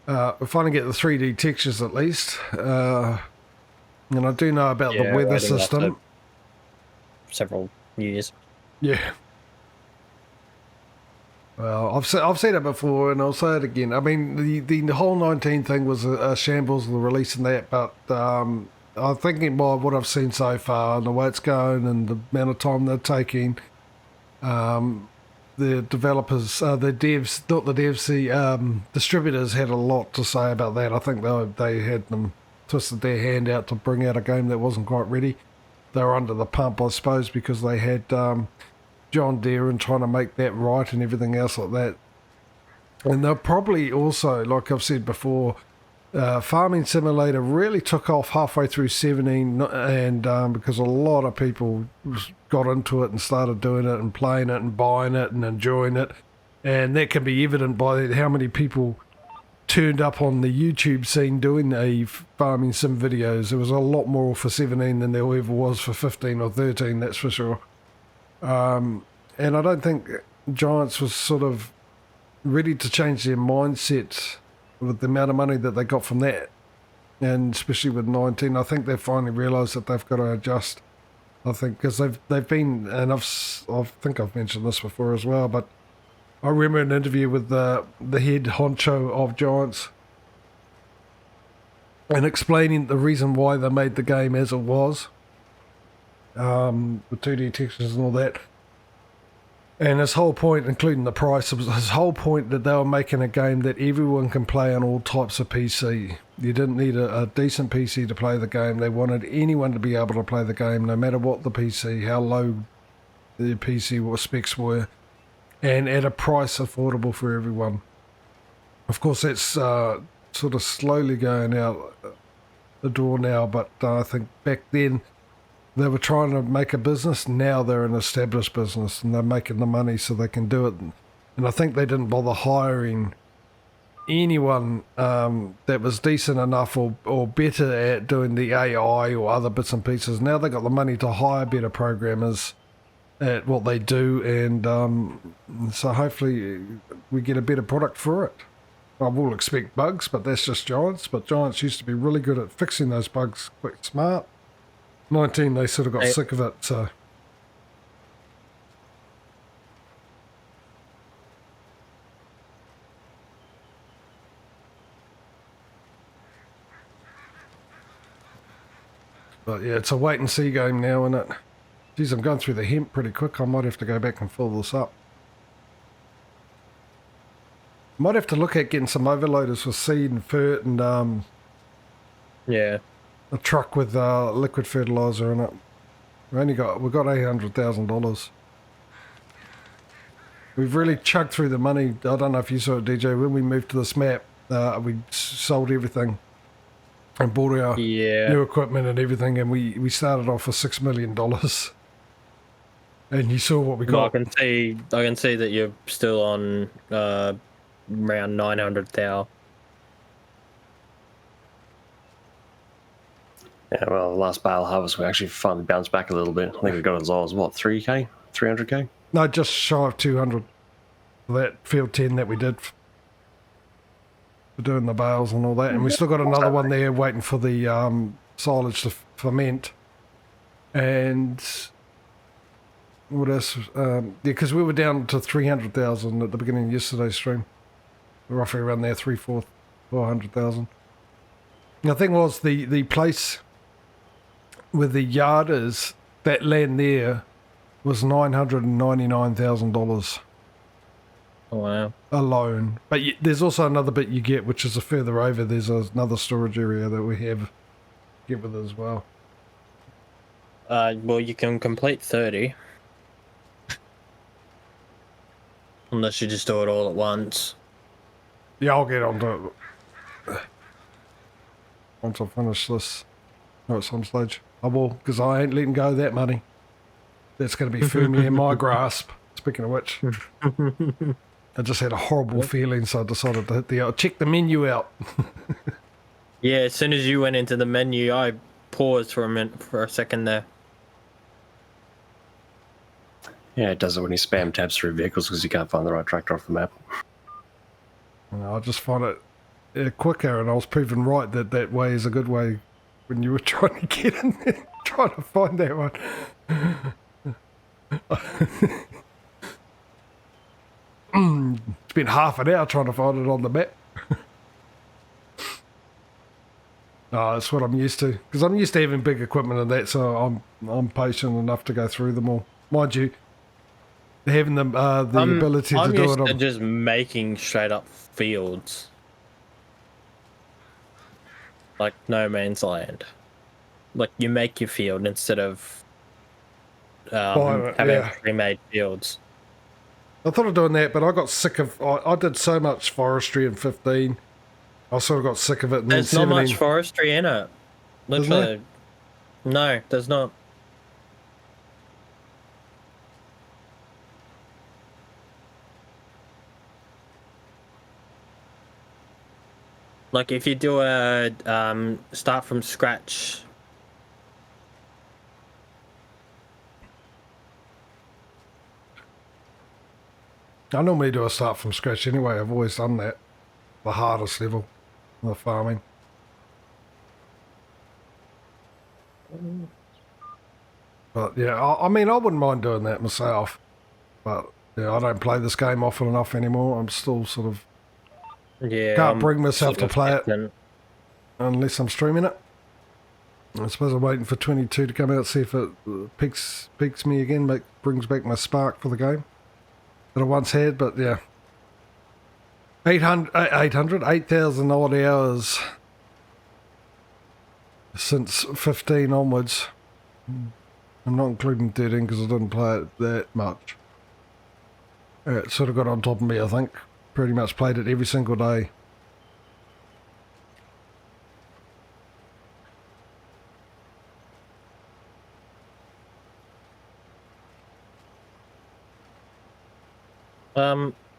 We're finally get the 3D textures at least. And I do know about the weather system. Several years. Yeah. Well, I've said it before, and I'll say it again. I mean, the whole 19 thing was a shambles, the releasing that, but I'm thinking by what I've seen so far and the way it's going and the amount of time they're taking, the developers, the devs, not the devs, the distributors had a lot to say about that. I think they had them twisted their hand out to bring out a game that wasn't quite ready. They were under the pump, I suppose, because they had John Deere and trying to make that right and everything else like that. And they're probably also, like I've said before, Farming Simulator really took off halfway through 17, and because a lot of people got into it and started doing it and playing it and buying it and enjoying it. And that can be evident by how many people turned up on the YouTube scene doing a farming sim videos. There was a lot more for 17 than there ever was for 15 or 13, that's for sure. And I don't think Giants was sort of ready to change their mindset with the amount of money that they got from that. And especially with 19, I think they've finally realised that they've got to adjust. I think because they've been, and I think I've mentioned this before as well, but I remember an interview with the head honcho of Giants and explaining the reason why they made the game as it was, with 2D textures and all that. And his whole point, including the price, was his whole point that they were making a game that everyone can play on all types of PC. You didn't need a decent PC to play the game. They wanted anyone to be able to play the game, no matter what the PC, how low the PC specs were, and at a price affordable for everyone. Of course, that's sort of slowly going out the door now, but I think back then they were trying to make a business. Now they're an established business and they're making the money so they can do it. And I think they didn't bother hiring anyone that was decent enough or better at doing the AI or other bits and pieces. Now they got the money to hire better programmers at what they do, and so hopefully we get a better product for it. I will expect bugs, but that's just Giants. But Giants used to be really good at fixing those bugs, quite smart. 19, they sort of got sick of it, so. But yeah, it's a wait and see game now, isn't it? Geez, I'm going through the hemp pretty quick. I might have to go back and fill this up. Might have to look at getting some overloaders for seed and fert and yeah, a truck with liquid fertilizer in it. We've got $800,000. We've really chugged through the money. I don't know if you saw it, DJ. When we moved to this map, we sold everything and bought our new equipment and everything, and we started off with $6 million. And you saw what we got. Well, I can see that you're still on around 900,000. Yeah, well, the last bale harvest, we actually finally bounced back a little bit. I think we got as low as, what, 3K? 300K? No, just shy of 200 for that field 10 that we did for doing the bales and all that. And we still got another one there waiting for the silage to ferment. And what else? Because we were down to 300,000 at the beginning of yesterday's stream. We're roughly around there, 400,000. The thing was, the place where the yard is, that land there was $999,000. Oh, wow. Alone. But there's also another bit you get, which is a further over. There's another storage area that we get with it as well. Well, you can complete 30. Unless you just do it all at once. Yeah, I'll get onto it. Once I finish this, or at some stage. I will, because I ain't letting go of that money. That's going to be firmly in my grasp. Speaking of which, I just had a horrible feeling, so I decided to check the menu out. Yeah, as soon as you went into the menu, I paused for a second there. Yeah, it does it when you spam tabs through vehicles because you can't find the right tractor off the map. I just find it quicker, and I was proven right that that way is a good way when you were trying to get in there, trying to find that one. Spent half an hour trying to find it on the map. No, that's what I'm used to, because I'm used to having big equipment and that, so I'm patient enough to go through them all. Mind you, having the ability to do it. I'm used to just making straight up fields, like no man's land. Like you make your field instead of having pre-made fields. I thought of doing that, but I got sick of. I did so much forestry in 15. I sort of got sick of it. And there's then not much forestry in it. Literally, no, there's not. Like if you do a start from scratch. I normally do a start from scratch anyway. I've always done that. The hardest level of the farming. But yeah, I mean, I wouldn't mind doing that myself. But yeah, I don't play this game often enough anymore. I'm still sort of can't bring myself to play it unless I'm streaming it. I suppose I'm waiting for 22 to come out, see if it piques me again, brings back my spark for the game that I once had. But yeah, 8,000 odd hours since 15 onwards. I'm not including 13 because I didn't play it that much. It sort of got on top of me, I think. Pretty much played it every single day.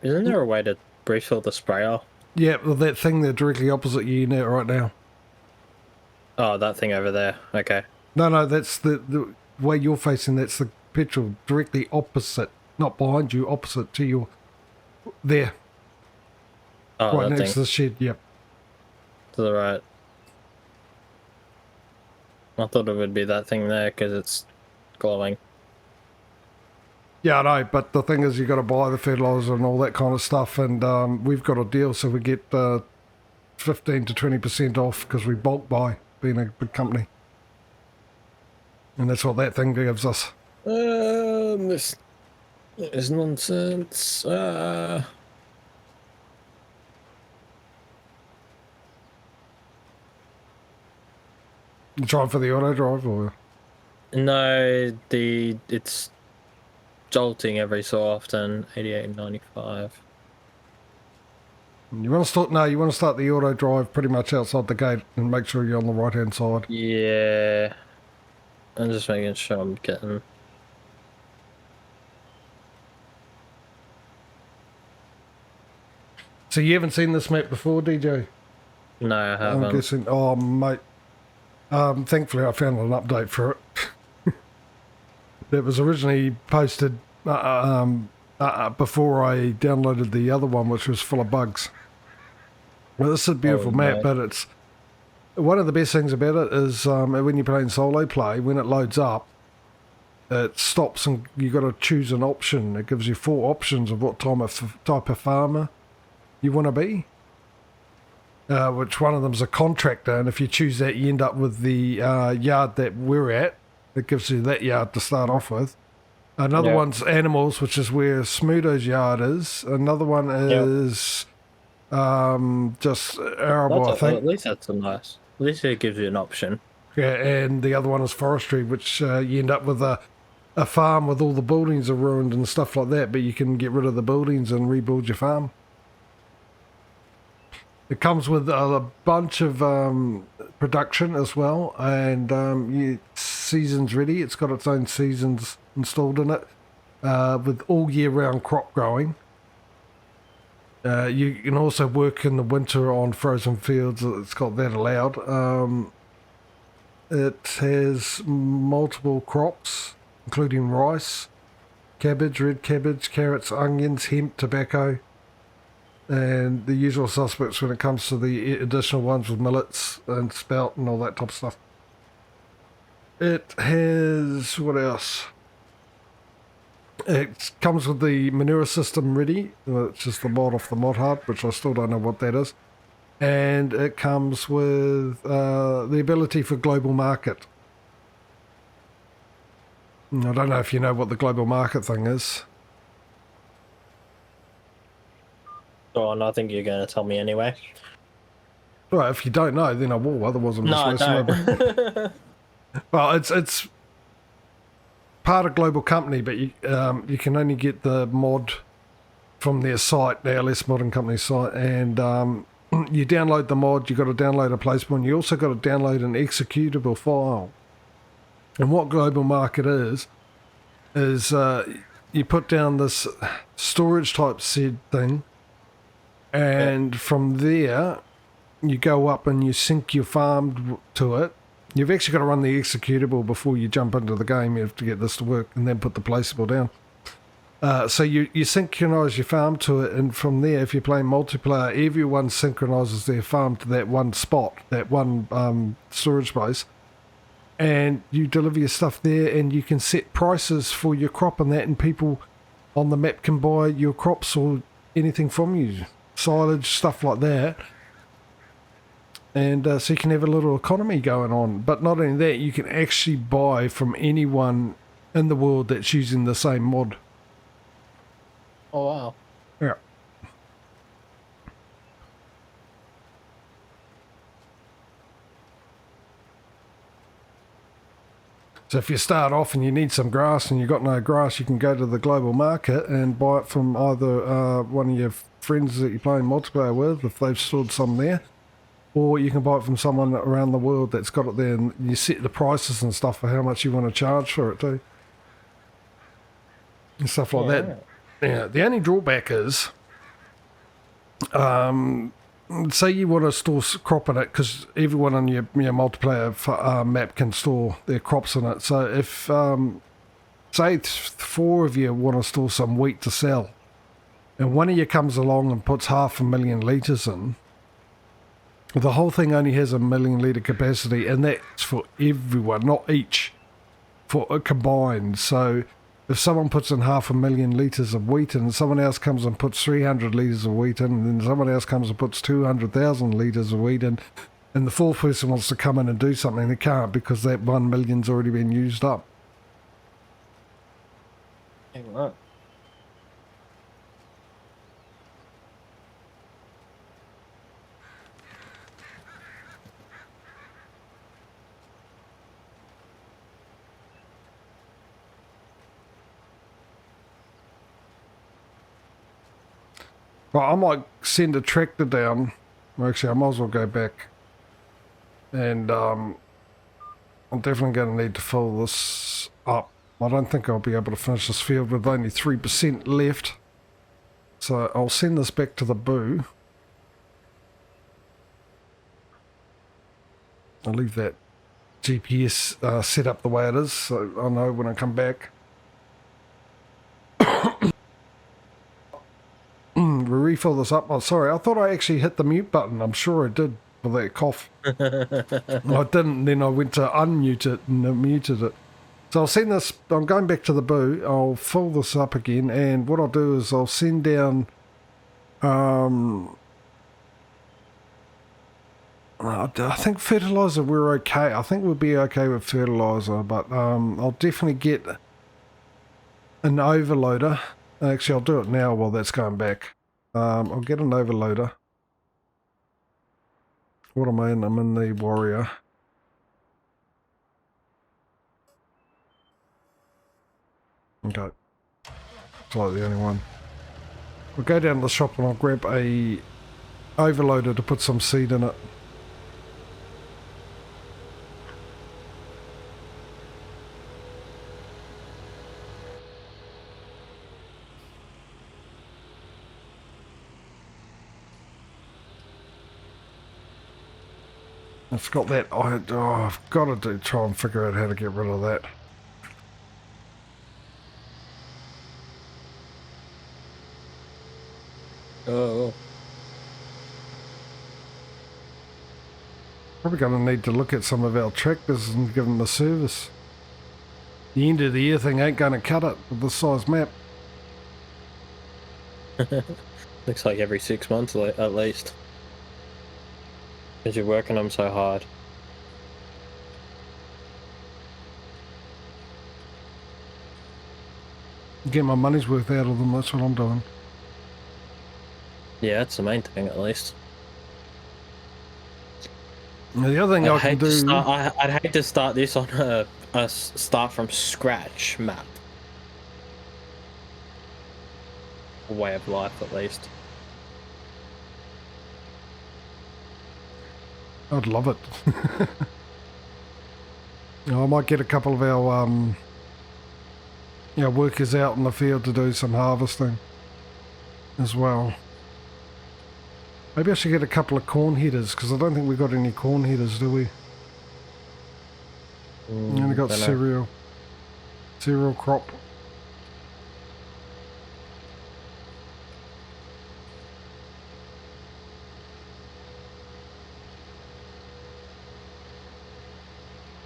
Isn't there a way to refill the sprayer? Yeah, well, that thing there directly opposite you now, right now. Oh, that thing over there. Okay. No, that's the way you're facing. That's the petrol directly opposite, not behind you, opposite to your there. Oh, Right that next thing. to the shed. Yep. To the right. I thought it would be that thing there because it's glowing. Yeah, I know, but the thing is, you got to buy the fertilizer and all that kind of stuff, and we've got a deal, so we get 15 to 20% off because we bulk buy, being a big company, and that's what that thing gives us. This is nonsense. You trying for the auto drive, or No, it's jolting every so often. 88 and 95. you want to start? No, you want to start the auto drive pretty much outside the gate and make sure you're on the right hand side. Yeah, I'm just making sure I'm getting. So you haven't seen this map before, DJ? No, I haven't. I'm guessing. Oh, mate. Thankfully, I found an update for it. That was originally posted before I downloaded the other one, which was full of bugs. Well, this is a beautiful map, but it's one of the best things about it is when you're playing solo play, when it loads up, it stops and you got to choose an option. It gives you 4 options of what type of farmer you want to be. Which one of them is a contractor, and if you choose that, you end up with the yard that we're at. It gives you that yard to start off with. Another one's animals, which is where Smudo's yard is. Another one is just arable, I think. At least that's a nice. At least it gives you an option. Yeah, and the other one is forestry, which you end up with a farm with all the buildings are ruined and stuff like that, but you can get rid of the buildings and rebuild your farm. It comes with a bunch of production as well, and seasons ready. It's got its own seasons installed in it, with all year round crop growing. You can also work in the winter on frozen fields. It's got that allowed. It has multiple crops, including rice, cabbage, red cabbage, carrots, onions, hemp, tobacco. and the usual suspects when it comes to the additional ones with millets and spout and all that type of stuff. It has, what else? It comes with the manure system ready, which is the mod off the mod hub, which I still don't know what that is. And it comes with the ability for global market. I don't know if you know what the global market thing is. Oh, and I think you're going to tell me anyway. Well, if you don't know, then I will. Otherwise, I'm just No, I wasting my don't. Well, it's part of Global Company, but you can only get the mod from their site, the LS Modding Company site, and you download the mod. You got to download a placeable, and you also got to download an executable file. And what Global Market is you put down this storage type seed thing, and from there you go up and you sync your farm to it. You've actually got to run the executable before you jump into the game. You have to get this to work and then put the placeable down. So you synchronize your farm to it, and from there, if you're playing multiplayer, everyone synchronizes their farm to that one spot, that one storage space, and you deliver your stuff there, and you can set prices for your crop and that, and people on the map can buy your crops or anything from you, silage, stuff like that. And so you can have a little economy going on. But not only that, you can actually buy from anyone in the world that's using the same mod. Oh, wow. Yeah. So if you start off and you need some grass and you've got no grass, you can go to the global market and buy it from either one of your friends that you're playing multiplayer with, if they've stored some there, or you can buy it from someone around the world that's got it there, and you set the prices and stuff for how much you want to charge for it too. And stuff like that. Yeah, the only drawback is, say you want to store crop in it, because everyone on your multiplayer map can store their crops in it. So if, say, 4 of you want to store some wheat to sell, and one of you comes along and puts 500,000 litres in, the whole thing only has 1 million litre capacity, and that's for everyone, not each, for combined. So if someone puts in 500,000 litres of wheat, and someone else comes and puts 300 litres of wheat in, and then someone else comes and puts 200,000 litres of wheat in, and the fourth person wants to come in and do something, they can't, because that 1 million's already been used up. Right. Well, I might send a tractor down. Well, actually, I might as well go back. And I'm definitely going to need to fill this up. I don't think I'll be able to finish this field with only 3% left. So I'll send this back to the boo. I'll leave that GPS set up the way it is, so I'll know when I come back. We'll refill this up. Oh, sorry, I thought I actually hit the mute button. I'm sure I did for that cough. I didn't, then I went to unmute it and muted it. So I'll send this, I'm going back to the boo. I'll fill this up again, and what I'll do is I'll send down I think fertilizer we're okay. I think we'll be okay with fertilizer, but I'll definitely get an overloader. Actually, I'll do it now while that's going back. I'll get an overloader. What am I in? I'm in the Warrior. Okay. It's like the only one. We'll go down to the shop and I'll grab a overloader to put some seed in it. It's got that, I've got to try and figure out how to get rid of that. Oh. Probably going to need to look at some of our tractors and give them a service. The end of the year thing ain't going to cut it with the size map. Looks like every 6 months at least. Because you're working them so hard. Get my money's worth out of them, that's what I'm doing. Yeah, that's the main thing at least. Now, the other thing I can do... I'd hate to start this on a start from scratch map. A way of life, at least. I'd love it. I might get a couple of our workers out in the field to do some harvesting as well. Maybe I should get a couple of corn headers, because I don't think we've got any corn headers, do we? We only got cereal crop.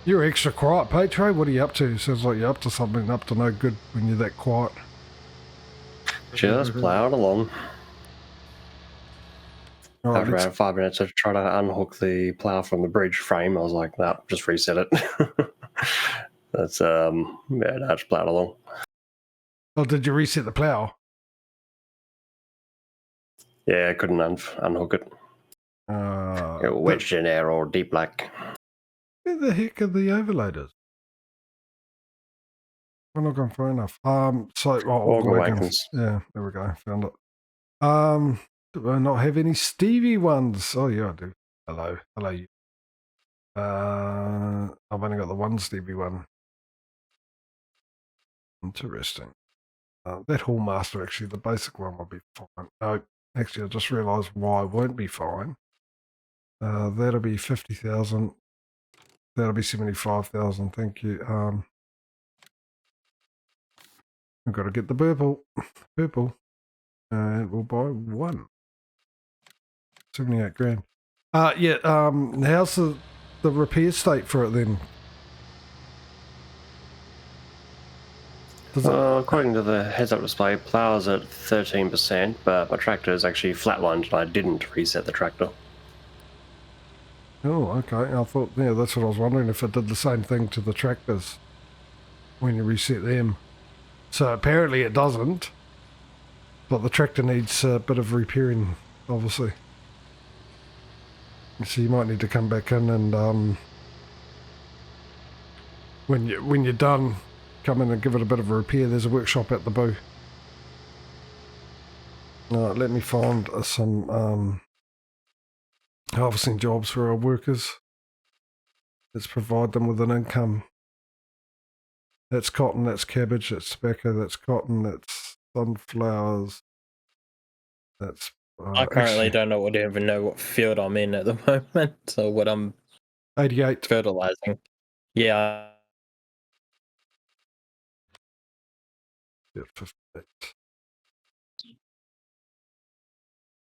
You're extra quiet, Patrio. What are you up to? Sounds like you're up to something, up to no good when you're that quiet. Just plowing along. Right, After about 5 minutes of trying to unhook the plow from the bridge frame, I was like, nah, just reset it. That's yeah, no, just plowed along. Oh, did you reset the plow? Yeah, I couldn't unhook it. It wedged in there or deep black. Where the heck are the overloaders? We're not going far enough. Auger wagons. Yeah, there we go. Found it. Do I not have any Stevie ones? Oh yeah, I do. Hello you. I've only got the one Stevie one. Interesting. That Hallmaster, actually, the basic one will be fine. No, actually, I just realised why it won't be fine. That'll be 50,000. That'll be 75,000. Thank you. I've got to get the purple, and we'll buy one. 78 grand. Yeah. How's the repair state for it then? According to the heads-up display, plows at 13%, but my tractor is actually flatlined, and I didn't reset the tractor. Oh, okay. I thought, yeah, that's what I was wondering, if it did the same thing to the tractors when you reset them. So apparently it doesn't, but the tractor needs a bit of repairing, obviously. So you might need to come back in and when you're done, come in and give it a bit of a repair. There's a workshop at the booth. Let me find some harvesting jobs for our workers. Let's provide them with an income. That's cotton, that's cabbage, that's tobacco, that's cotton, that's sunflowers. That's I currently don't even know what field I'm in at the moment, so what I'm 88 fertilizing. Yeah. 58.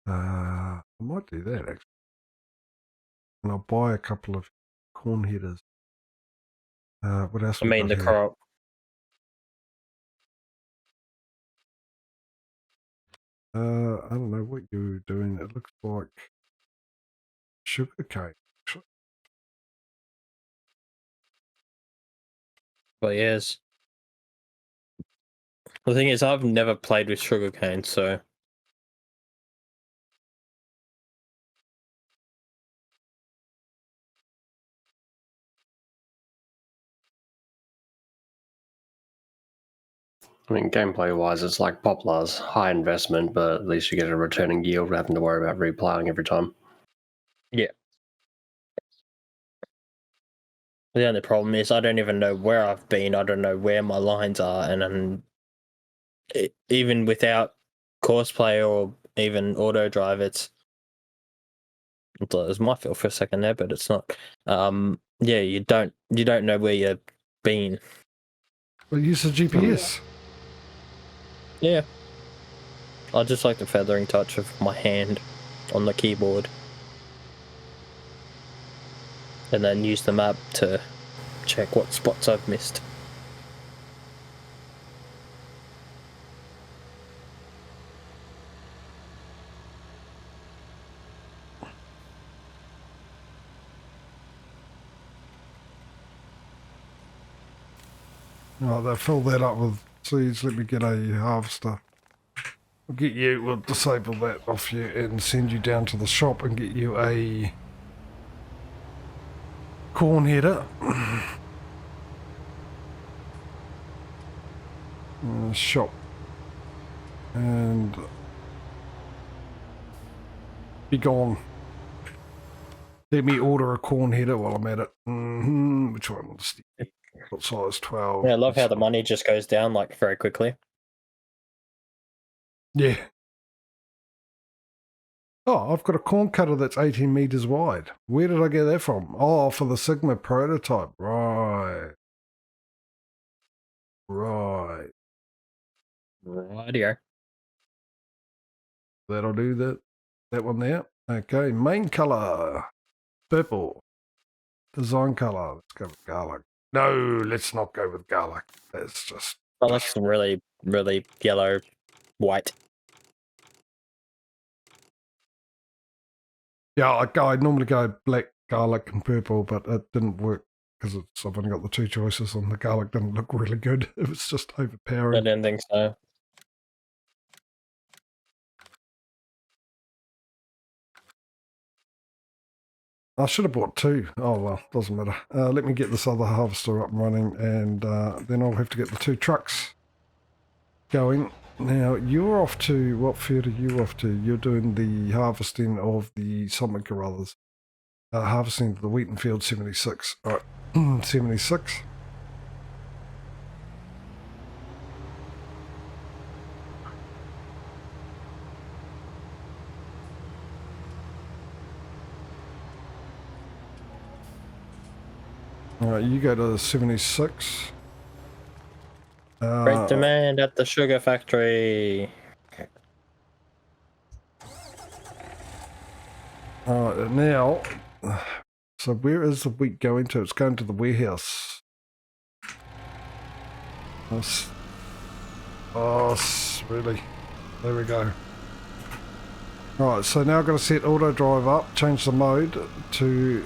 I might do that actually. And I'll buy a couple of corn headers. What else? I mean the crop. I don't know what you're doing. It looks like sugar cane, actually. But yes. The thing is, I've never played with sugarcane, so. I mean, gameplay-wise, it's like poplars, high investment, but at least you get a returning yield without having to worry about reploughing every time. Yeah. The only problem is I don't even know where I've been. I don't know where my lines are, and even without courseplay or even auto drive, it was my feel for a second there, but it's not. Yeah, you don't know where you've been. Well, use the GPS. Yeah. I just like the feathering touch of my hand on the keyboard. and then use the map to check what spots I've missed. Right, they'll fill that up with seeds. Let me get a harvester. We'll get you, we'll disable that off you and send you down to the shop and get you a corn header. Shop. And be gone. Let me order a corn header while I'm at it. Which one? What size? 12. Yeah, I love how the money just goes down like very quickly. Yeah. Oh, I've got a corn cutter that's 18 meters wide. Where did I get that from? Oh, for the Sigma prototype. Right. Right. Rightio. That'll do that one there. Okay, main color. Purple. Design color. Let's go with garlic. No, let's not go with garlic. That's just... I like some really, really yellow, white. Yeah, I normally go black, garlic, and purple, but it didn't work because I've only got the two choices, and the garlic didn't look really good. It was just I overpowering. didn't think so. I should have bought two. Oh, well, doesn't matter. Let me get this other harvester up and running, and then I'll have to get the two trucks going. Now, you're off to... What field are you off to? You're doing the harvesting of the something or others. Harvesting of the wheaten field 76. All right, 76. All right, you go to 76. Great demand at the sugar factory. Alright, now, so where is the wheat going to? It's going to the warehouse. Really? There we go. Alright, so now I've got to set auto drive up, change the mode to...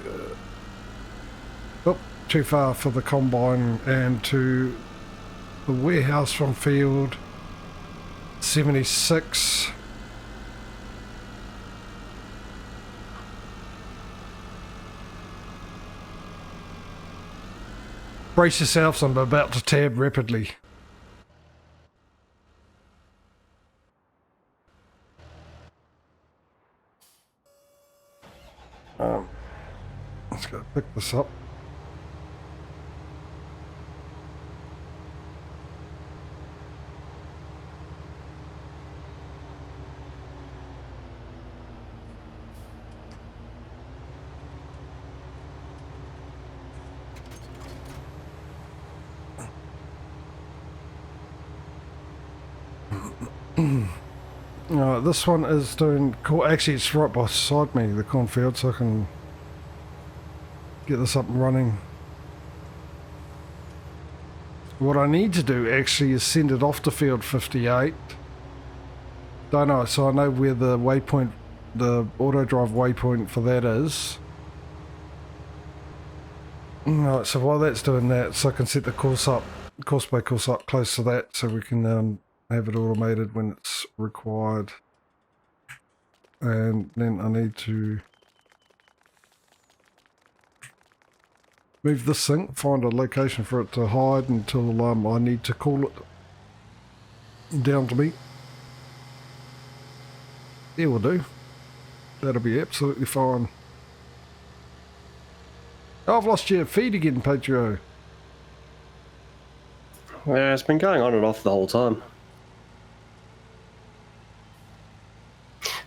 too far for the combine, and to the warehouse from field 76. Brace yourselves, I'm about to tab rapidly. Let's go pick this up. This one is doing... Actually, it's right beside me, the cornfield, so I can get this up and running. What I need to do, actually, is send it off to field 58. Don't know, so I know where the waypoint, the auto drive waypoint for that is. Alright, so while that's doing that, so I can set the course by course up close to that, so we can have it automated when it's required. And then I need to move this thing, find a location for it to hide until I need to call it down to me. Yeah, we'll do. That'll be absolutely fine. Oh, I've lost your feed again, Patrio. Yeah, it's been going on and off the whole time.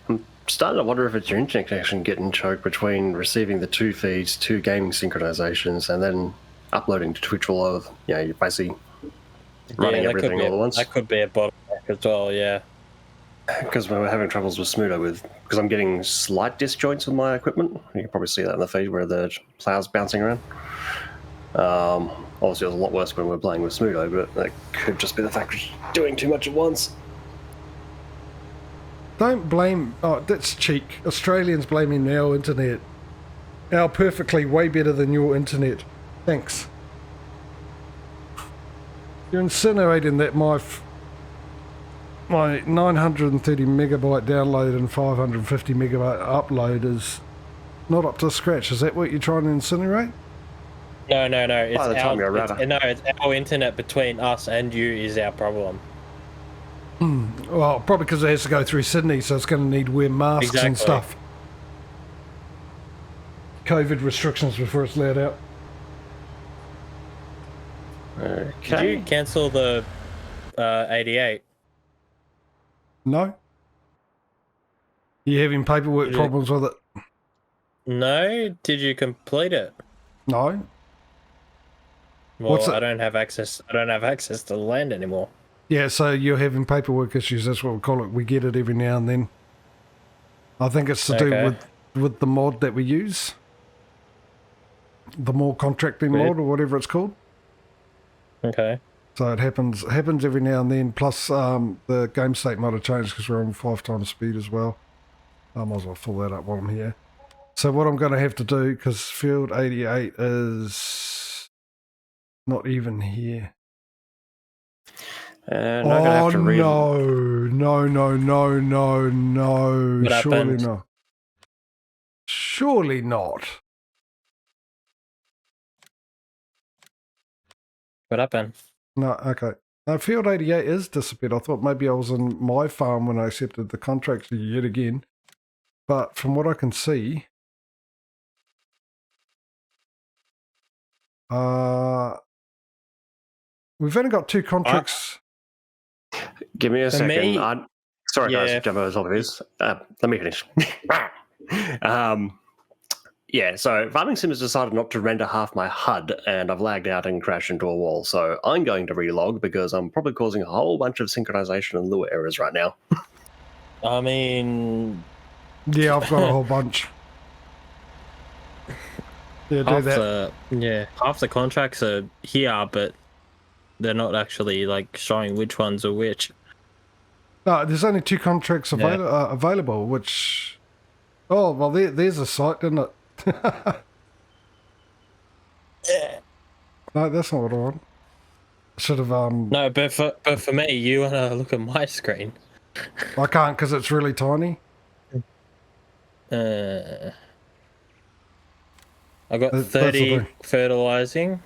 I'm starting to wonder if it's your internet connection getting choked between receiving the two feeds, two gaming synchronizations, and then uploading to Twitch all over. You know, you're basically running everything all at once. That could be a bottleneck as well, yeah. Because we were having troubles with Smudo because I'm getting slight disjoints with my equipment. You can probably see that in the feed where the plough's bouncing around. Obviously, it was a lot worse when we were playing with Smudo, but that could just be the fact of doing too much at once. Don't blame... Oh, that's cheek. Australians blaming our internet. Our perfectly way better than your internet. Thanks. You're insinuating that my 930 megabyte download and 550 megabyte upload is not up to scratch. Is that what you're trying to insinuate? No. It's By the time you're it's our internet between us and you is our problem. Well, probably because it has to go through Sydney, so it's going to need wear masks and stuff. COVID restrictions before it's let out. Okay. Did you cancel the 88? No? You having paperwork problems with it? No. Did you complete it? No. Well, I don't have access. I don't have access to the land anymore. Yeah, so you're having paperwork issues. That's what we call it. We get it every now and then. I think it's to do with the mod that we use. The more contracting mod or whatever it's called. Okay. So it happens every now and then. Plus, the game state might have changed because we're on 5 times speed as well. I might as well fill that up while I'm here. So what I'm going to have to do, because field 88 is not even here. And I'm gonna have to read. No. What Surely happened? not. Surely not. What happened? No, okay. Field 88 is disappeared. I thought maybe I was on my farm when I accepted the contract yet again. But from what I can see, we've only got 2 contracts. Give me a second. Me, sorry, guys, jump over the top of this. Let me finish. Yeah, so Farming Sim has decided not to render half my HUD, and I've lagged out and crashed into a wall. So I'm going to relog because I'm probably causing a whole bunch of synchronization and Lua errors right now. I mean... Yeah, I've got a whole bunch. Yeah, do that. Half the contracts are here, but they're not actually like showing which ones are which. No, there's only 2 contracts available, which... Oh, well, there's a site, isn't it? No, that's not what I want. Should have... No, but for me, you want to look at my screen. I can't because it's really tiny. I got 30 fertilizing,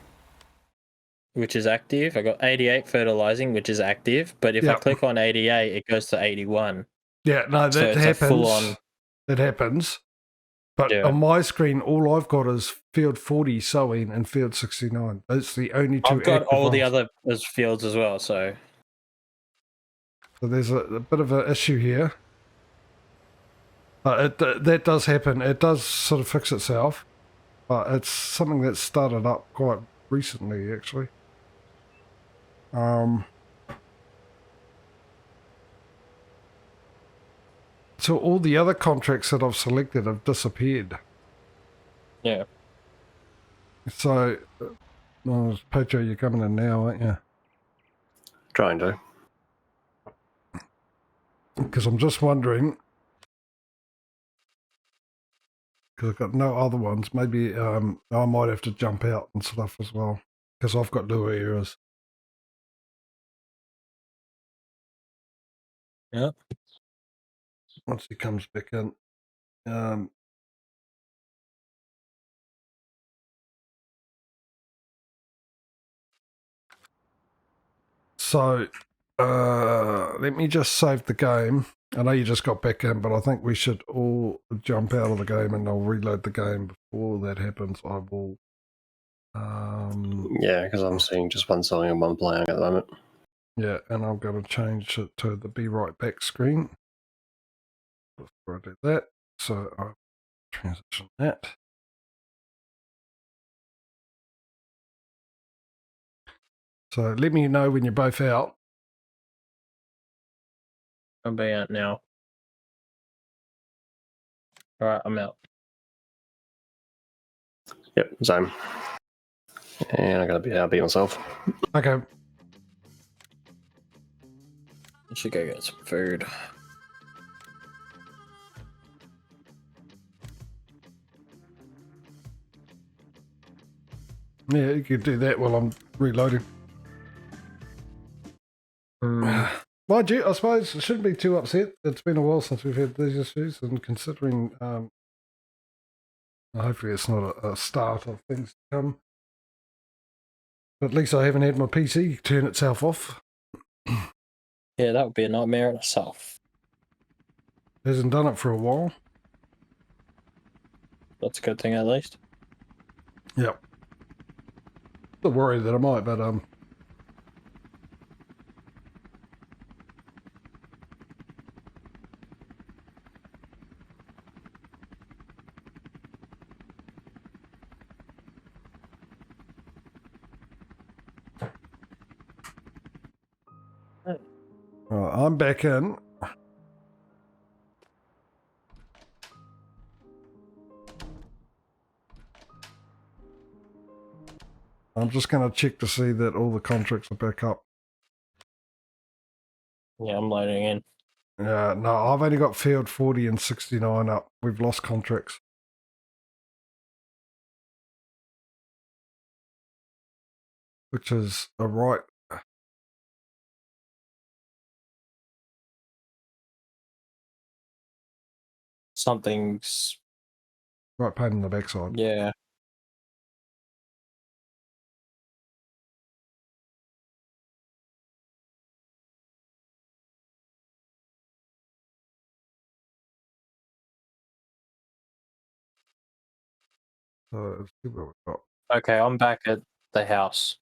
which is active. I got 88 fertilizing, which is active. But if I click on 88, it goes to 81. Yeah, no, that happens. It happens. But on my screen, all I've got is field 40 sowing and field 69. That's the only 2 I've got all ones. the other fields as well, so there's a bit of an issue here. That does happen. It does sort of fix itself. But it's something that started up quite recently, actually. So all the other contracts that I've selected have disappeared. Yeah. So, Patrio, you're coming in now, aren't you? Trying to. Because I'm just wondering, because I've got no other ones, maybe I might have to jump out and stuff as well, because I've got Lua errors. Yeah. Once he comes back in. So, let me just save the game. I know you just got back in, but I think we should all jump out of the game and I'll reload the game. Before that happens, I will... yeah, because I'm seeing just one song and one playing at the moment. Yeah, and I'm going to change it to the Be Right Back screen. Before I do that, so I'll transition that. So let me know when you're both out. I'll be out now. Alright, I'm out. Yep, same. And I gotta beat myself. Okay. I should go get some food. Yeah, you could do that while I'm reloading. Mind you, I suppose I shouldn't be too upset. It's been a while since we've had these issues, and considering hopefully it's not a start of things to come. But at least I haven't had my PC turn itself off. Yeah, that would be a nightmare in itself. Hasn't done it for a while. That's a good thing, at least. Yep. Still worried that I might, but Right, I'm back in. I'm just going to check to see that all the contracts are back up. Yeah, I'm loading in. No, I've only got field 40 and 69 up. We've lost contracts. Which is a right. Something's... Right pain in the backside. Yeah. So let's see what we've got. Okay, I'm back at the house.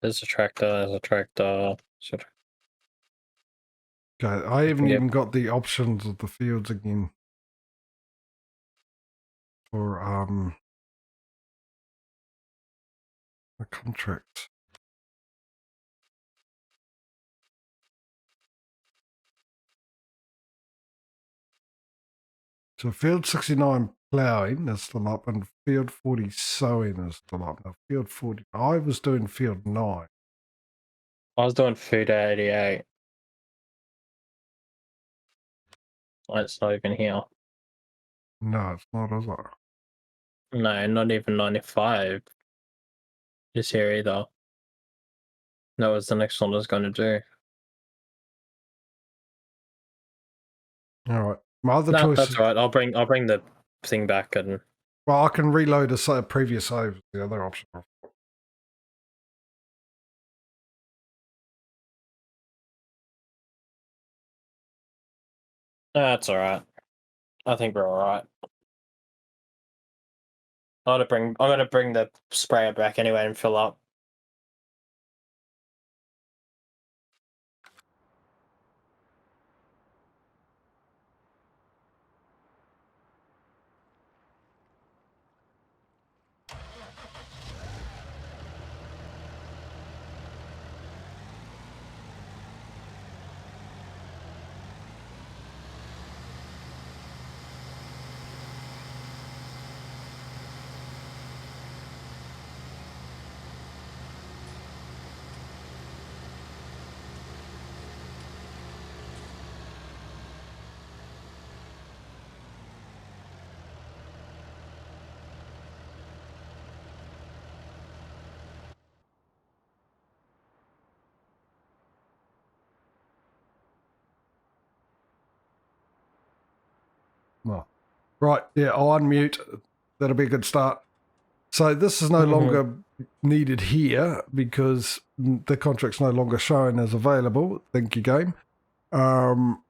There's a tractor. Should... Okay, I haven't Yep. even got the options of the fields again. For the contract. So field 69 ploughing is still up and field 40 sowing is still up. Now field 40, I was doing field 9. I was doing food at 88. It's not even here. No, it's not, is it? No, not even 95 is here either. That was the next one I was going to do. All right. My other No, choice that's is, all right. I'll bring the thing back and... well, I can reload a previous save, the other option. That's all right. I think we're all right. I'm gonna bring the sprayer back anyway and fill up. Well, right, yeah, I'll unmute. That'll be a good start. So this is no longer needed here because the contract's no longer shown as available. Thank you, game. I'll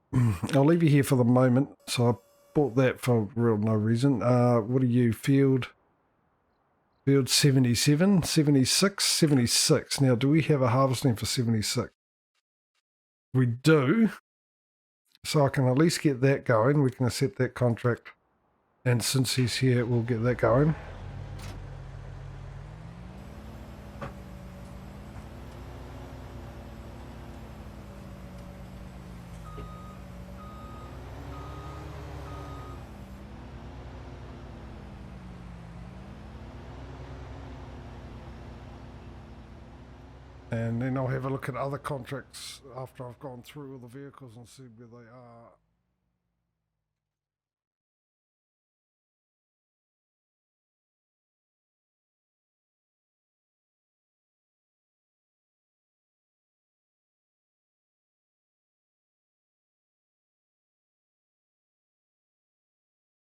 leave you here for the moment. So I bought that for real no reason. What are you, field 77, 76, 76. Now, do we have a harvesting for 76? We do. So I can at least get that going. We can accept that contract. And since he's here, we'll get that going. And then I'll have a look at other contracts after I've gone through all the vehicles and see where they are